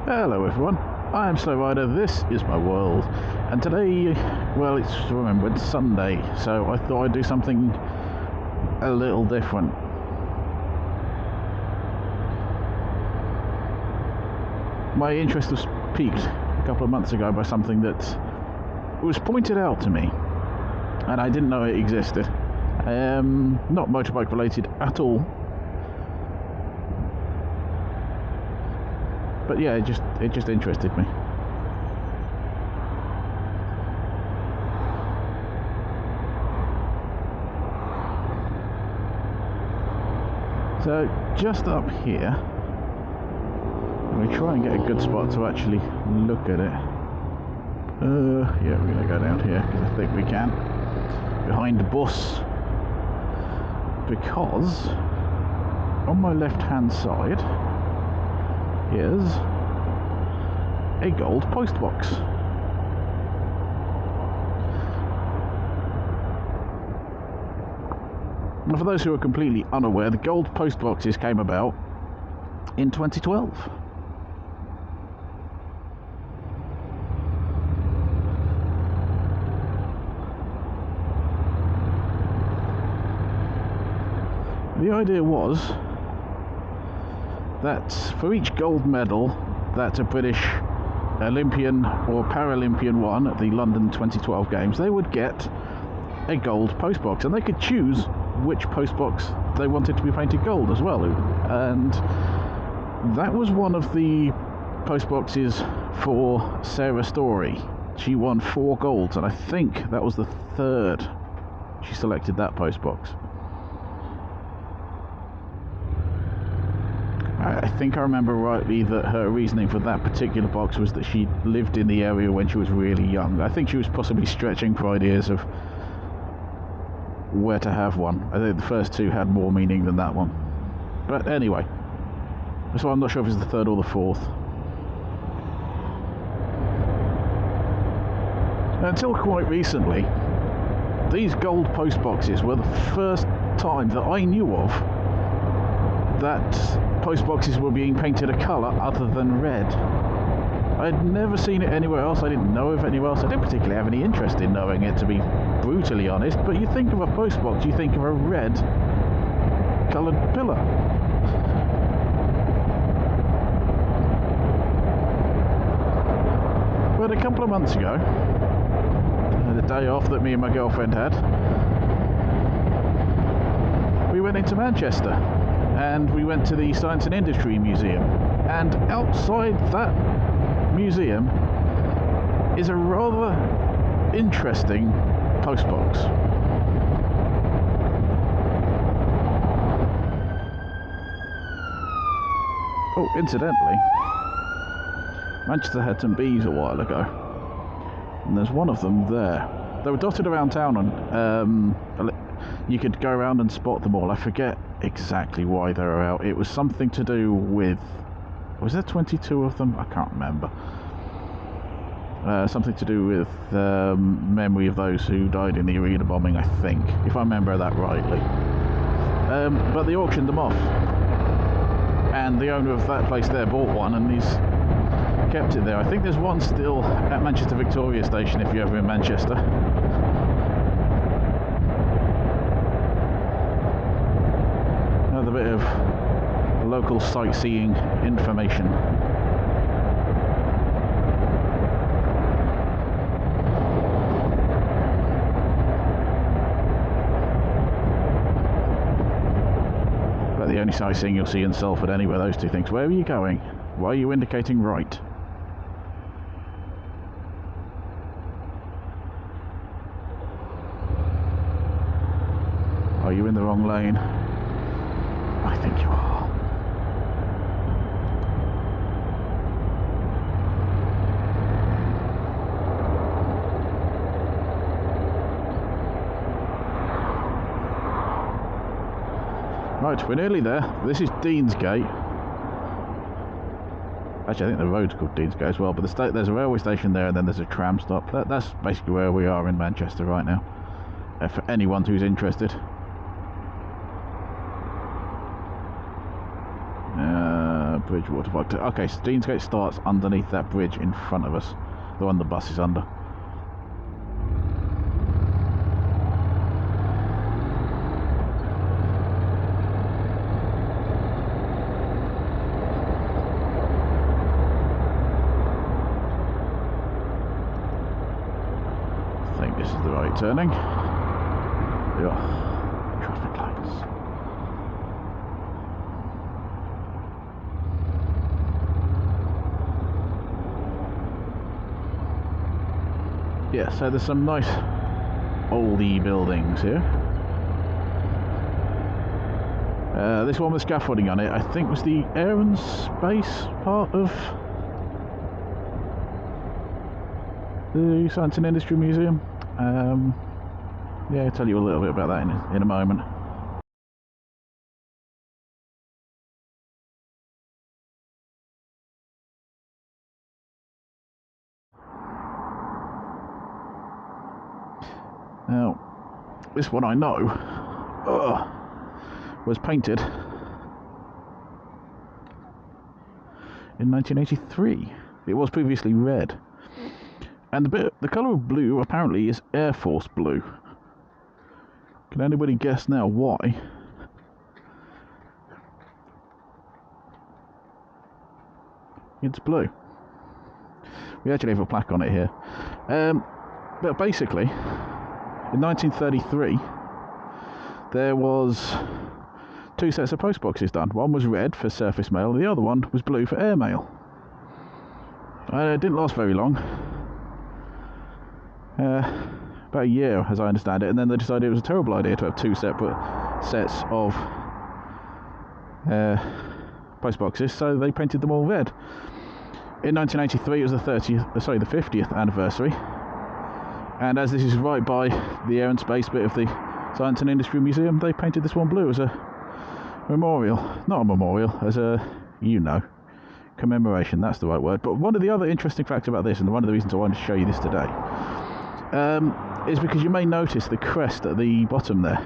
Hello everyone, I am Snow Rider, this is my world, and today, well, it's Sunday, so I thought I'd do something a little different. My interest was piqued a couple of months ago by something that was pointed out to me, and I didn't know it existed. Not motorbike related at all. But yeah, it just interested me. So just up here, we try and get a good spot to actually look at it. Yeah, we're gonna go down here because I think we can. Behind the bus, because on my left-hand side is a gold post box. Now, for those who are completely unaware, the gold post boxes came about in 2012. The idea was that for each gold medal that a British Olympian or Paralympian won at the London 2012 Games, they would get a gold postbox, and they could choose which postbox they wanted to be painted gold as well. And that was one of the postboxes for Sarah Story. She won 4 golds, and I think that was the 3rd she selected that postbox. I think I remember rightly that her reasoning for that particular box was that she lived in the area when she was really young. I think she was possibly stretching for ideas of where to have one. I think the first 2 had more meaning than that one. But anyway, so I'm not sure if it's the 3rd or the 4th. Until quite recently, these gold post boxes were the first time that I knew of that post boxes were being painted a colour other than red. I'd never seen it anywhere else. I didn't know of anywhere else. I didn't particularly have any interest in knowing it, to be brutally honest, but you think of a post box, you think of a red coloured pillar. But a couple of months ago, the day off that me and my girlfriend had, we went into Manchester and we went to the Science and Industry Museum, and outside that museum is a rather interesting postbox. Oh, incidentally, Manchester had some bees a while ago, and there's one of them there. They were dotted around town, and you could go around and spot them all. I forget exactly why they were out. It was something to do with... was there 22 of them? I can't remember. Something to do with memory of those who died in the arena bombing, I think, if I remember that rightly. But they auctioned them off, and the owner of that place there bought one, and he's kept it there. I think there's one still at Manchester Victoria Station if you're ever in Manchester. Another bit of local sightseeing information. But the only sightseeing you'll see in Salford anyway, those 2 things. Where are you going? Why are you indicating right? Are you in the wrong lane? I think you are. Right, we're nearly there. This is Deansgate. Actually, I think the road's called Deansgate as well, but there's a railway station there, and then there's a tram stop. That's basically where we are in Manchester right now, for anyone who's interested. Bridge Waterford. Okay, so Deansgate starts underneath that bridge in front of us, the one the bus is under. I think this is the right turning. Yeah, traffic lights. Yeah, so there's some nice oldie buildings here. This one with scaffolding on it, I think was the Air and Space part of the Science and Industry Museum. Yeah, I'll tell you a little bit about that in a moment. Now, this one I know was painted in 1983. It was previously red. And the colour of blue apparently is Air Force blue. Can anybody guess now why? It's blue. We actually have a plaque on it here. But basically, in 1933, there was 2 sets of post boxes done. One was red for surface mail, and the other one was blue for air mail. It didn't last very long. About a year, as I understand it, and then they decided it was a terrible idea to have 2 separate sets of post boxes, so they painted them all red. In 1983, it was the 50th anniversary, and as this is right by the Air and Space bit of the Science and Industry Museum, they painted this one blue as a memorial. Not a memorial, as a, commemoration, that's the right word. But one of the other interesting facts about this, and one of the reasons I wanted to show you this today, is because you may notice the crest at the bottom there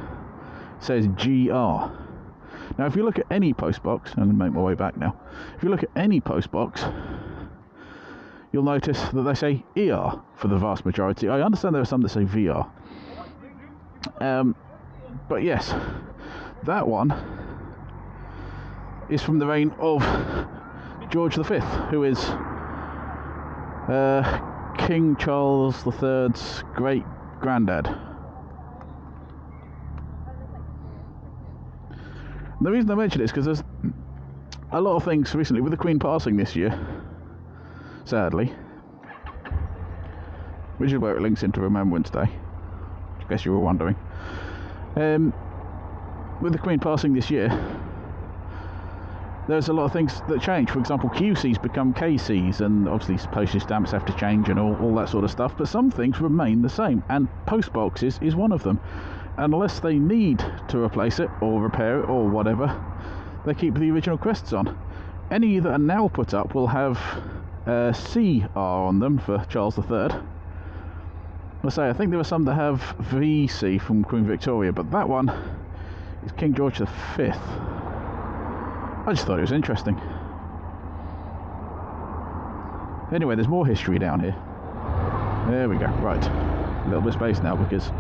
says GR. Now, if you look at any postbox, I'm going to make my way back now. If you look at any postbox, you'll notice that they say ER for the vast majority. I understand there are some that say VR. But yes, that one is from the reign of George V, who is King Charles III's great-granddad. The reason I mention it is because there's a lot of things recently, with the Queen passing this year, sadly, which is where it links into Remembrance Day, I guess you were wondering. With the Queen passing this year, there's a lot of things that change. For example, QCs become KCs, and obviously postage stamps have to change and all that sort of stuff, but some things remain the same, and postboxes is one of them. Unless they need to replace it or repair it or whatever, they keep the original crests on. Any that are now put up will have CR on them for Charles III. I think there are some that have VC from Queen Victoria, but that one is King George V. I just thought it was interesting. Anyway, there's more history down here. There we go. Right. A little bit of space now because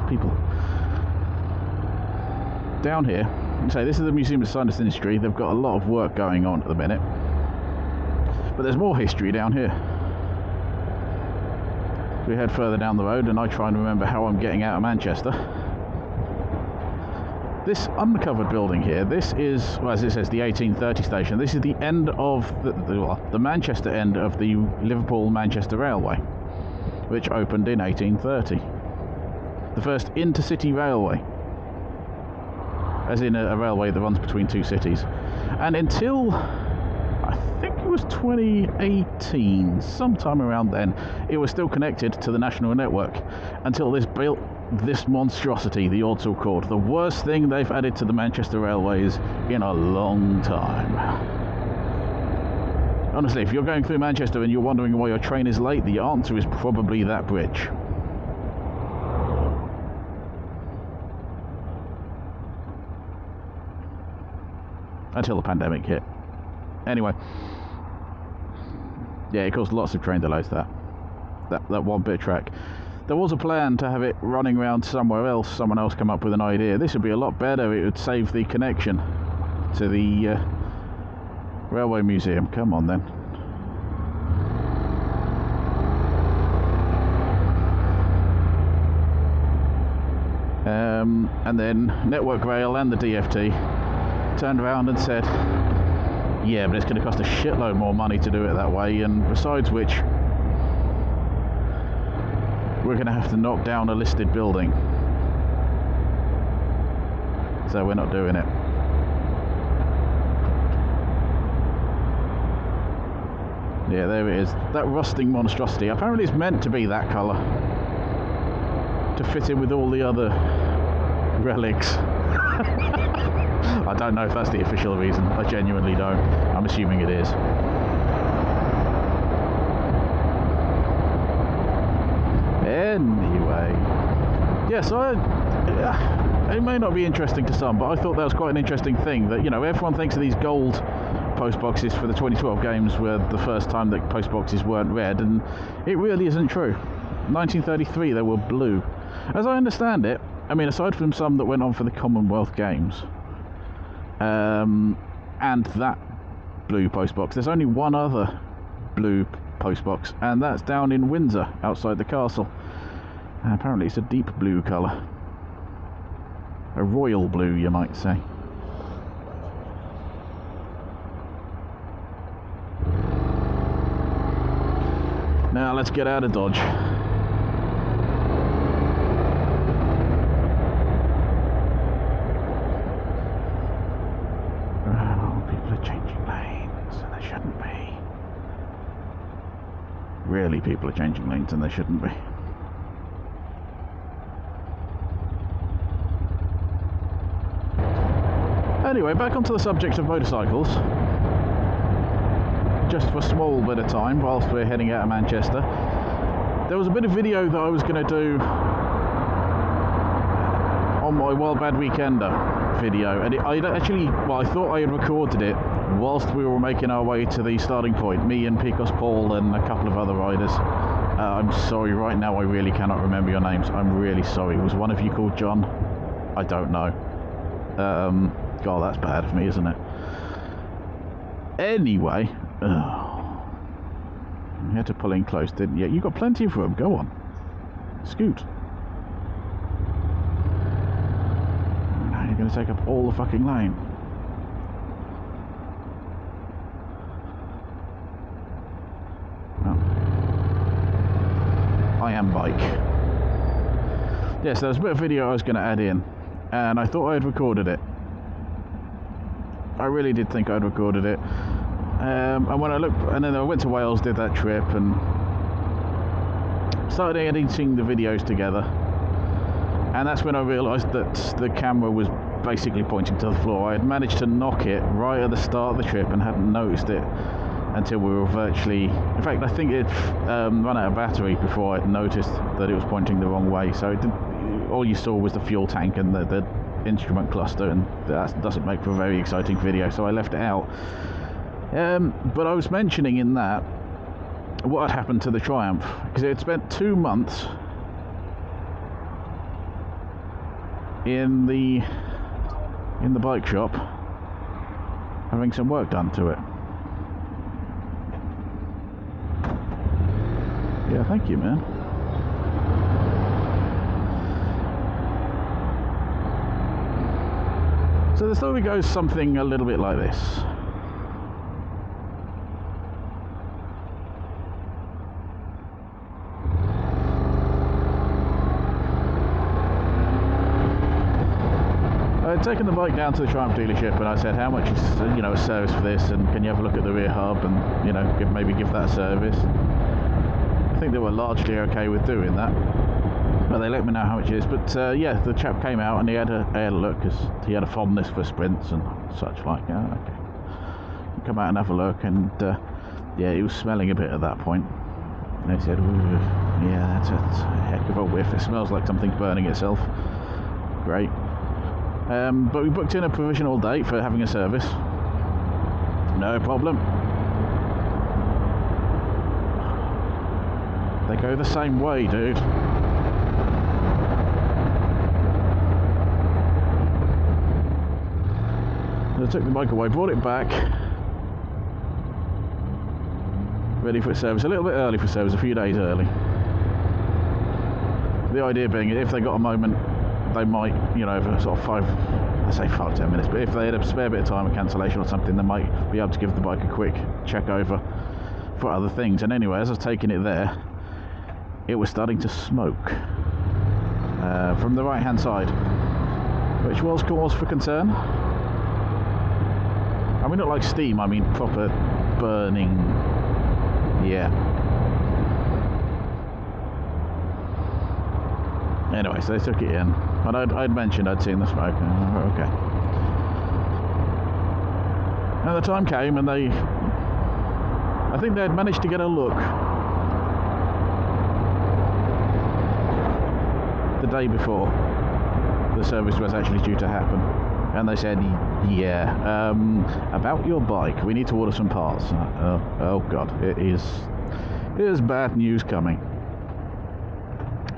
people down here. So this is the Museum of Science and Industry. They've got a lot of work going on at the minute. But there's more history down here. We head further down the road and I try and remember how I'm getting out of Manchester. This uncovered building here, this is, well, as it says, the 1830 station. This is the end of the Manchester end of the Liverpool-Manchester Railway, which opened in 1830. The first intercity railway, as in a railway that runs between 2 cities. And until, I think it was 2018, sometime around then, it was still connected to the national network, until this built this monstrosity, the Ordsall Cord, the worst thing they've added to the Manchester Railways in a long time. Honestly, if you're going through Manchester and you're wondering why your train is late, the answer is probably that bridge. until the pandemic hit. Anyway, yeah, it caused lots of train delays, that one bit of track. There was a plan to have it running around somewhere else. Someone else came up with an idea. This would be a lot better. It would save the connection to the railway museum. Come on then. And then Network Rail and the DFT turned around and said, yeah, but it's going to cost a shitload more money to do it that way, and besides which, we're going to have to knock down a listed building. So we're not doing it. Yeah, there it is. That rusting monstrosity. Apparently it's meant to be that colour, to fit in with all the other relics. I don't know if that's the official reason. I genuinely don't. I'm assuming it is. Anyway, yeah, so it may not be interesting to some, but I thought that was quite an interesting thing, that, you know, everyone thinks of these gold post boxes for the 2012 games were the first time that post boxes weren't red, and it really isn't true. 1933 they were blue. As I understand it, I mean, aside from some that went on for the Commonwealth Games, and that blue post box, there's only one other blue post box, and that's down in Windsor, outside the castle. And apparently it's a deep blue colour. A royal blue, you might say. Now let's get out of Dodge. Oh, people are changing lanes and they shouldn't be. Really, people are changing lanes and they shouldn't be. Anyway, back onto the subject of motorcycles. Just for a small bit of time whilst we're heading out of Manchester, there was a bit of video that I was going to do on my Wild Bad Weekender video, and I thought I had recorded it whilst we were making our way to the starting point, me and Picos Paul and a couple of other riders. I'm sorry, right now I really cannot remember your names. I'm really sorry. Was one of you called John? I don't know. God, that's bad of me, isn't it? Anyway, you had to pull in close, didn't you? You got plenty of room. Go on, scoot. Now you're going to take up all the fucking lane. Oh. I am bike. Yes, there's a bit of video I was going to add in, and I thought I had recorded it. I really did think I'd recorded it. And when I looked, and then I went to Wales, did that trip, and started editing the videos together. And that's when I realised that the camera was basically pointing to the floor. I had managed to knock it right at the start of the trip and hadn't noticed it until we were virtually... In fact, I think it run out of battery before I noticed that it was pointing the wrong way. So it didn't, all you saw was the fuel tank and the instrument cluster, and that doesn't make for a very exciting video, so I left it out. But I was mentioning in that what had happened to the Triumph, because it had spent 2 months in the bike shop having some work done to it. Yeah, thank you, man. So the story goes something a little bit like this. I had taken the bike down to the Triumph dealership and I said, how much is, a service for this, and can you have a look at the rear hub and, maybe give that a service. I think they were largely okay with doing that, but they let me know how much it is. But yeah, the chap came out and he had a look, because he had a fondness for sprints and such like. Okay, come out and have a look, and yeah, he was smelling a bit at that point. And they said, yeah, that's a heck of a whiff. It smells like something's burning itself. Great. But we booked in a provisional date for having a service. No problem. They go the same way, dude. I took the bike away, brought it back, ready for service. A little bit early for service, a few days early. The idea being, if they got a moment, they might, you know, over sort of 5-10 minutes, but if they had a spare bit of time, a cancellation or something, they might be able to give the bike a quick check over for other things. And anyway, as I was taking it there, it was starting to smoke from the right hand side, which was cause for concern. I mean, not like steam, I mean proper burning. Yeah. Anyway, so they took it in, and I'd mentioned I'd seen the smoke. Okay. And the time came, and I think they had managed to get a look the day before the service was actually due to happen, and they said, yeah, about your bike, we need to order some parts. Oh god, it is bad news coming.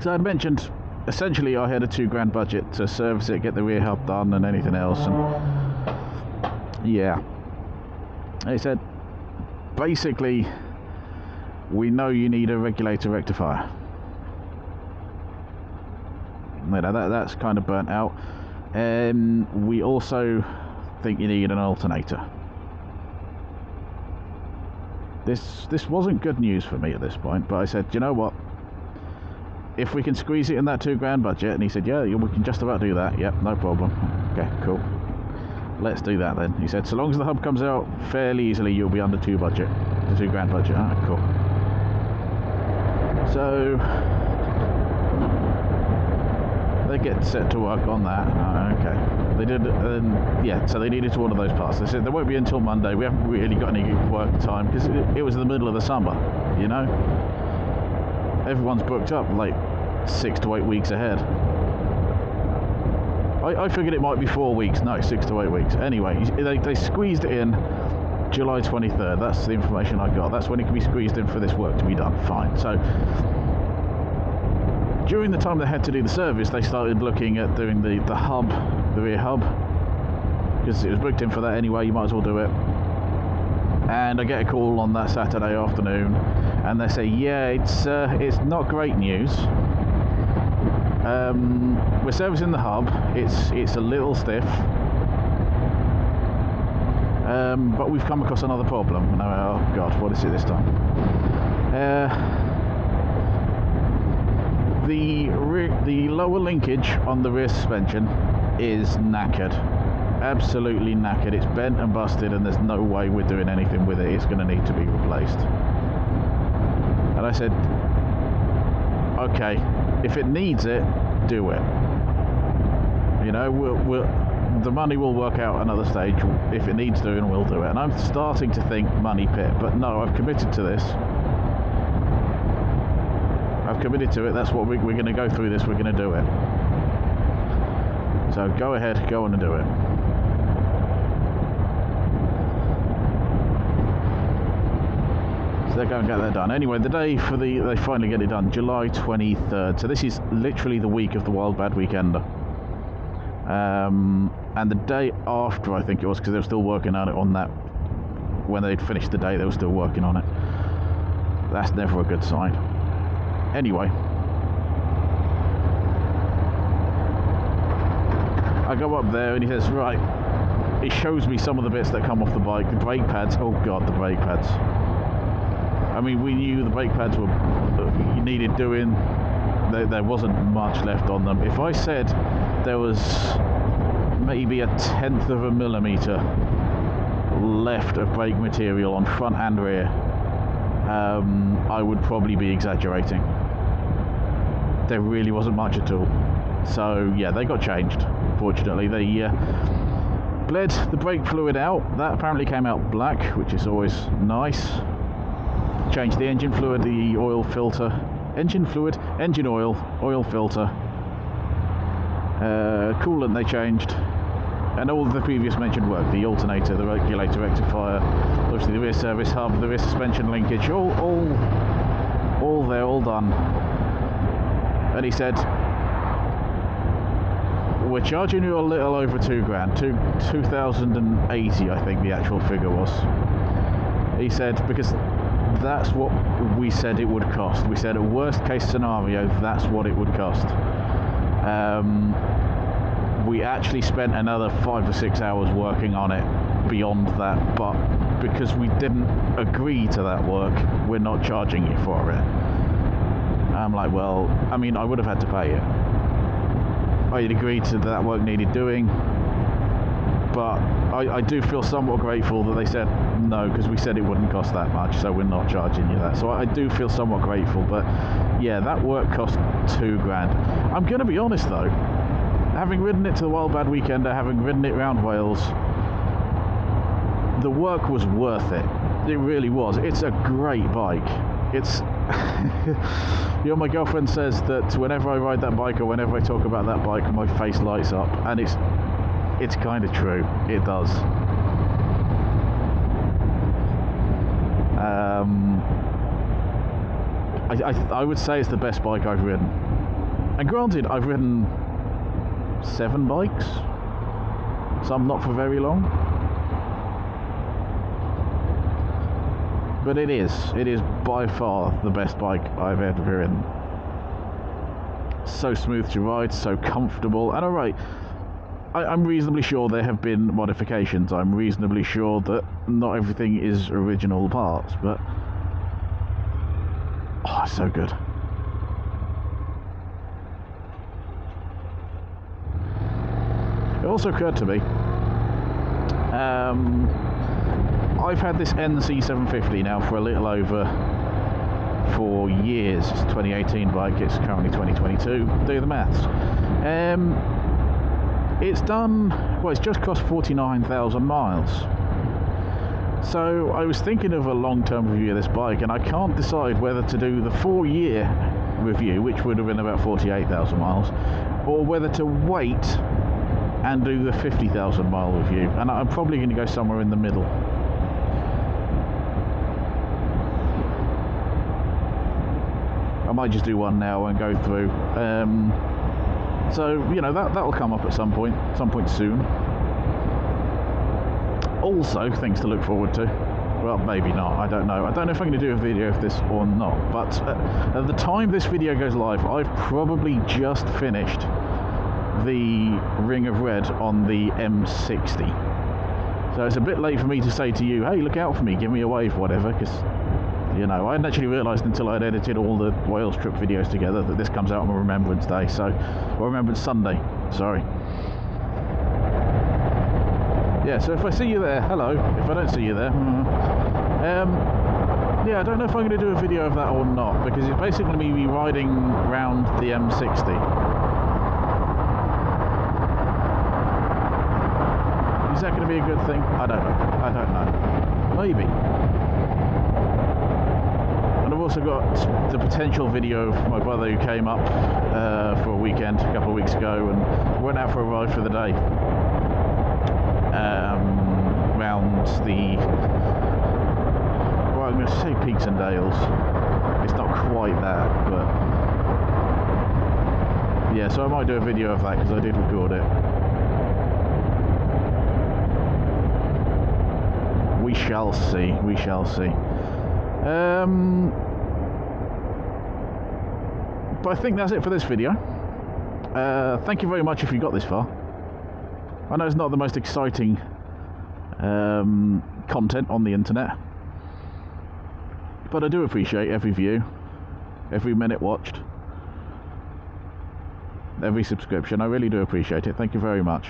So I'd mentioned, essentially I had a £2,000 budget to service it, get the rear hub done and anything else, and yeah, they said, basically, we know you need a regulator rectifier. You know, that's kind of burnt out. We also think you need an alternator. This wasn't good news for me at this point, but I said, you know what? If we can squeeze it in that £2,000 budget, and he said, yeah, we can just about do that. Yep, no problem. Okay, cool. Let's do that then. He said, so long as the hub comes out fairly easily, you'll be under the £2,000 budget. Ah, cool. So they get set to work on that. Okay, they did. Yeah, so they needed to order those parts. They said they won't be until Monday. We haven't really got any work time because it was in the middle of the summer. You know, everyone's booked up like 6 to 8 weeks ahead. I figured it might be 4 weeks. No, 6 to 8 weeks. Anyway, they squeezed it in July 23rd. That's the information I got. That's when it can be squeezed in for this work to be done. Fine. So during the time they had to do the service, they started looking at doing the hub, the rear hub, because it was booked in for that anyway. You might as well do it. And I get a call on that Saturday afternoon, and they say, yeah, it's not great news. We're servicing the hub. It's a little stiff, but we've come across another problem. And I went, oh god, what is it this time? The lower linkage on the rear suspension is knackered, absolutely knackered. It's bent and busted, and there's no way we're doing anything with it. It's going to need to be replaced. And I said, okay, if it needs it, do it. You know, the money will work out another stage. If it needs doing, we'll do it. And I'm starting to think money pit, but no, I've committed to this. I've committed to it. That's what we're going to go through this. We're going to do it. So go ahead, go on and do it. So they're going to get that done. Anyway, the day for they finally get it done, July 23rd. So this is literally the week of the Wild Bad Weekender. And the day after, I think it was, because they were still working on it on that. When they'd finished the day, they were still working on it. That's never a good sign. Anyway, I go up there and he says, right, he shows me some of the bits that come off the bike. The brake pads, oh god, the brake pads. I mean, we knew the brake pads were needed doing. There wasn't much left on them. If I said there was maybe 1/10 of a millimetre left of brake material on front and rear, I would probably be exaggerating. There really wasn't much at all. So yeah, they got changed. Fortunately, they bled the brake fluid out. That apparently came out black, which is always nice. Changed the engine fluid, the oil filter, engine fluid, engine oil, oil filter, coolant they changed. And all of the previous mentioned work, the alternator, the regulator rectifier, obviously the rear service hub, the rear suspension linkage, all there, all done. And he said, we're charging you a little over £2,000, 2,080 I think the actual figure was. He said, because that's what we said it would cost. We said, at worst case scenario, that's what it would cost. We actually spent another 5 or 6 hours working on it beyond that, but because we didn't agree to that work, we're not charging you for it. I'm like, well, I mean, I would have had to pay it. I had agreed to that work needed doing, but I do feel somewhat grateful that they said no, because we said it wouldn't cost that much, so we're not charging you that. So I do feel somewhat grateful, but yeah, that work cost £2,000. I'm going to be honest though, having ridden it to the Wild Bad Weekender, having ridden it round Wales, the work was worth it. It really was. It's a great bike. It's you know, my girlfriend says that whenever I ride that bike or whenever I talk about that bike, my face lights up, and it's kind of true. It does. I would say it's the best bike I've ridden. And granted, I've ridden 7 bikes, some not for very long, but it is by far the best bike I've ever ridden. So smooth to ride, so comfortable, and alright, I'm reasonably sure there have been modifications. I'm reasonably sure that not everything is original parts, but oh, so good. It also occurred to me, I've had this NC750 now for a little over 4 years. It's a 2018 bike, it's currently 2022, do the maths. It's done, well, it's just cost 49,000 miles. So I was thinking of a long-term review of this bike, and I can't decide whether to do the 4-year review, which would have been about 48,000 miles, or whether to wait and do the 50,000 mile review, and I'm probably going to go somewhere in the middle. I might just do one now and go through. So you know, that'll come up at some point soon. Also, things to look forward to. Well, maybe not. I don't know. I don't know if I'm going to do a video of this or not. But at the time this video goes live, I've probably just finished the Ring of Red on the M60. So it's a bit late for me to say to you, hey, look out for me, give me a wave, whatever, because, you know, I hadn't actually realised until I'd edited all the Wales trip videos together that this comes out on Remembrance Day, or Remembrance Sunday, sorry. Yeah, so if I see you there, hello. If I don't see you there, yeah, I don't know if I'm going to do a video of that or not, because it's basically me riding round the M60. Is that going to be a good thing? I don't know. Maybe. And I've also got the potential video of my brother who came up for a weekend a couple of weeks ago and went out for a ride for the day. Round the, well, I'm going to say Peaks and Dales. It's not quite that, but yeah, so I might do a video of that because I did record it. We shall see. We shall see. But I think that's it for this video. Thank you very much if you got this far. I know it's not the most exciting content on the internet, but I do appreciate every view, every minute watched, every subscription. I really do appreciate it. Thank you very much.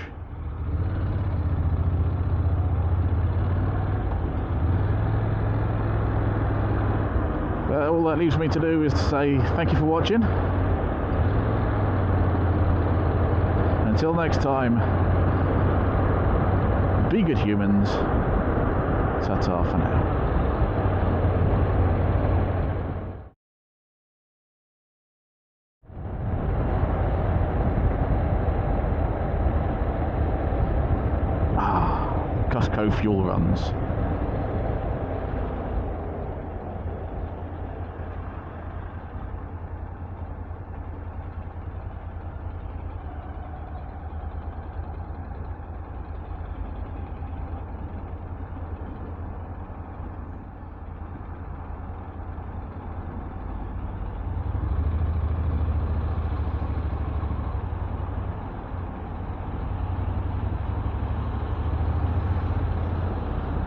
All that leaves me to do is to say thank you for watching. Until next time, be good humans. Ta-ta for now. Costco fuel runs.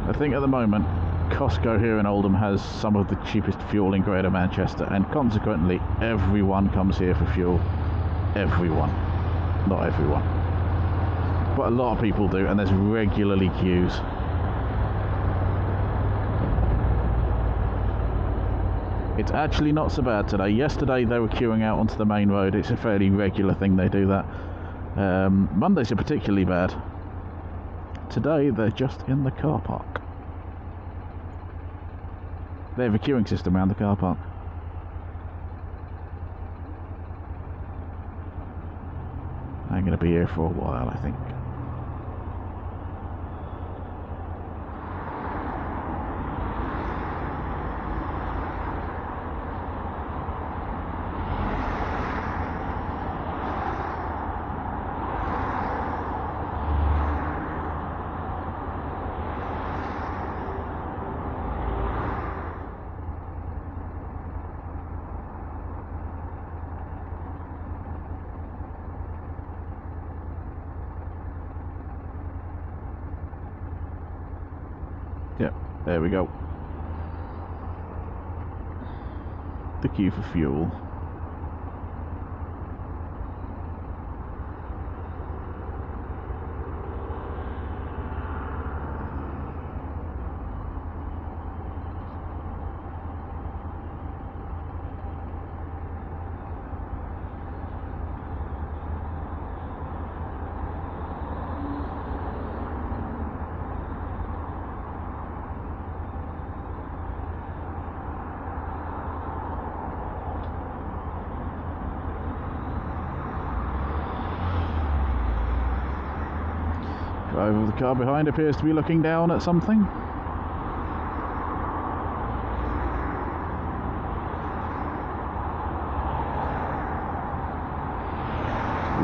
I think at the moment Costco here in Oldham has some of the cheapest fuel in Greater Manchester, and consequently everyone comes here for fuel. Everyone. Not everyone, but a lot of people do, and there's regularly queues. It's actually not so bad today. Yesterday they were queuing out onto the main road. It's a fairly regular thing they do that. Mondays are particularly bad. Today they're just in the car park. They have a queuing system around the car park. I'm going to be here for a while, I think. Yep, there we go. The queue for fuel. Driver of the car behind appears to be looking down at something.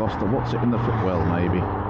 Lost the what's it in the footwell, maybe.